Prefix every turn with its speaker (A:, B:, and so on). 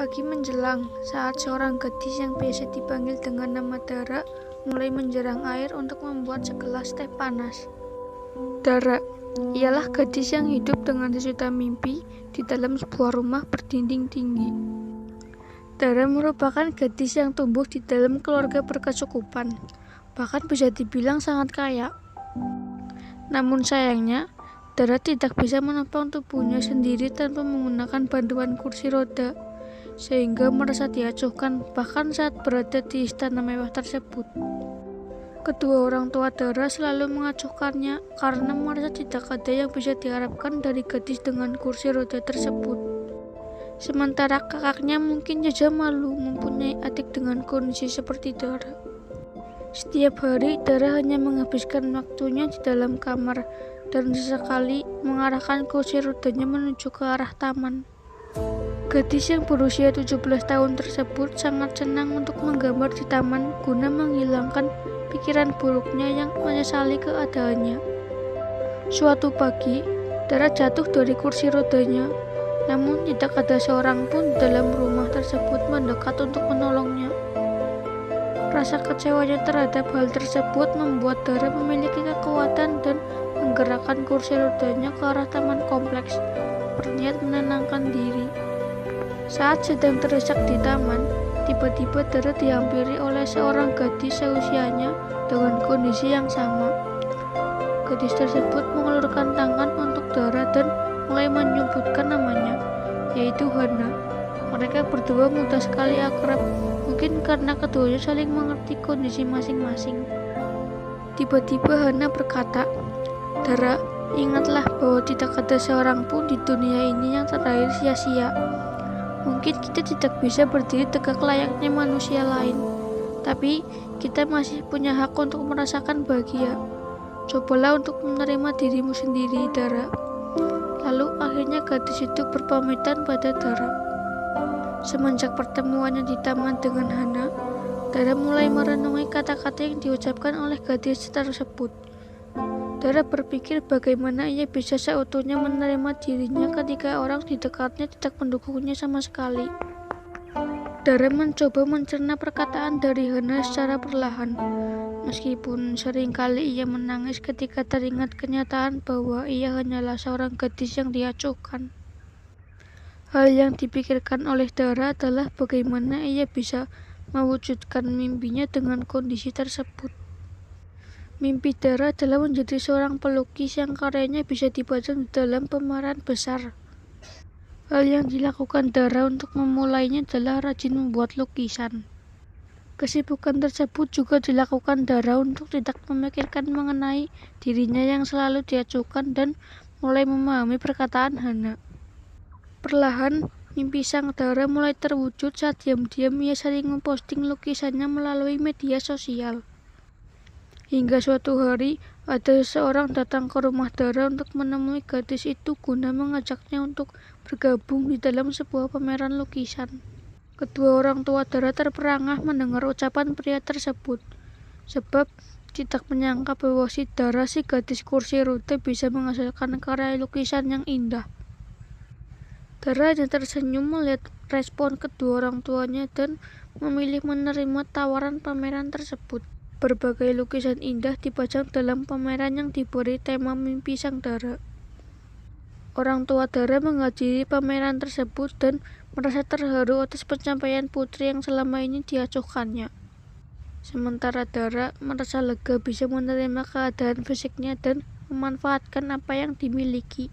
A: Pagi menjelang, saat seorang gadis yang biasa dipanggil dengan nama Dara mulai menjerang air untuk membuat segelas teh panas. Dara ialah gadis yang hidup dengan sejuta mimpi di dalam sebuah rumah berdinding tinggi. Dara merupakan gadis yang tumbuh di dalam keluarga berkecukupan, bahkan bisa dibilang sangat kaya. Namun sayangnya, Dara tidak bisa menopang tubuhnya sendiri tanpa menggunakan bantuan kursi roda, sehingga merasa diacuhkan bahkan saat berada di istana mewah tersebut. Kedua orang tua Dara selalu mengacuhkannya karena merasa tidak ada yang bisa diharapkan dari gadis dengan kursi roda tersebut. Sementara kakaknya mungkin saja malu mempunyai adik dengan kondisi seperti Dara. Setiap hari Dara hanya menghabiskan waktunya di dalam kamar dan sesekali mengarahkan kursi rodanya menuju ke arah taman. Gadis yang berusia 17 tahun tersebut sangat senang untuk menggambar di taman guna menghilangkan pikiran buruknya yang menyesali keadaannya. Suatu pagi, Dara jatuh dari kursi rodanya, namun tidak ada seorang pun di dalam rumah tersebut mendekat untuk menolongnya. Rasa kecewanya terhadap hal tersebut membuat Dara memiliki kekuatan dan menggerakkan kursi rodanya ke arah taman kompleks, berniat menenangkan diri. Saat sedang terdesak di taman, tiba-tiba Dara dihampiri oleh seorang gadis seusianya dengan kondisi yang sama. Gadis tersebut mengulurkan tangan untuk Dara dan mulai menyebutkan namanya, yaitu Hana. Mereka berdua mudah sekali akrab, mungkin karena keduanya saling mengerti kondisi masing-masing. Tiba-tiba Hana berkata, "Dara, ingatlah bahwa tidak ada seorang pun di dunia ini yang terakhir sia-sia. Mungkin kita tidak bisa berdiri tegak layaknya manusia lain, tapi kita masih punya hak untuk merasakan bahagia. Cobalah untuk menerima dirimu sendiri, Dara." Lalu akhirnya gadis itu berpamitan pada Dara. Semenjak pertemuannya di taman dengan Hana, Dara mulai merenungi kata-kata yang diucapkan oleh gadis tersebut. Dara berpikir bagaimana ia bisa seutuhnya menerima dirinya ketika orang di dekatnya tidak mendukungnya sama sekali. Dara mencoba mencerna perkataan dari Hana secara perlahan, meskipun seringkali ia menangis ketika teringat kenyataan bahwa ia hanyalah seorang gadis yang diacuhkan. Hal yang dipikirkan oleh Dara adalah bagaimana ia bisa mewujudkan mimpinya dengan kondisi tersebut. Mimpi Dara adalah menjadi seorang pelukis yang karyanya bisa dipajang di dalam pameran besar. Hal yang dilakukan Dara untuk memulainya adalah rajin membuat lukisan. Kesibukan tersebut juga dilakukan Dara untuk tidak memikirkan mengenai dirinya yang selalu diacuhkan dan mulai memahami perkataan Hana. Perlahan, mimpi sang Dara mulai terwujud saat diam-diam ia sering memposting lukisannya melalui media sosial. Hingga suatu hari, ada seseorang datang ke rumah Dara untuk menemui gadis itu guna mengajaknya untuk bergabung di dalam sebuah pameran lukisan. Kedua orang tua Dara terperangah mendengar ucapan pria tersebut, sebab tidak menyangka bahwa si Dara, si gadis kursi roda, bisa menghasilkan karya lukisan yang indah. Dara hanya tersenyum melihat respon kedua orang tuanya dan memilih menerima tawaran pameran tersebut. Berbagai lukisan indah dipajang dalam pameran yang diberi tema mimpi sang Dara. Orang tua Dara menghadiri pameran tersebut dan merasa terharu atas pencapaian putri yang selama ini diacuhkannya. Sementara Dara merasa lega bisa menerima keadaan fisiknya dan memanfaatkan apa yang dimiliki.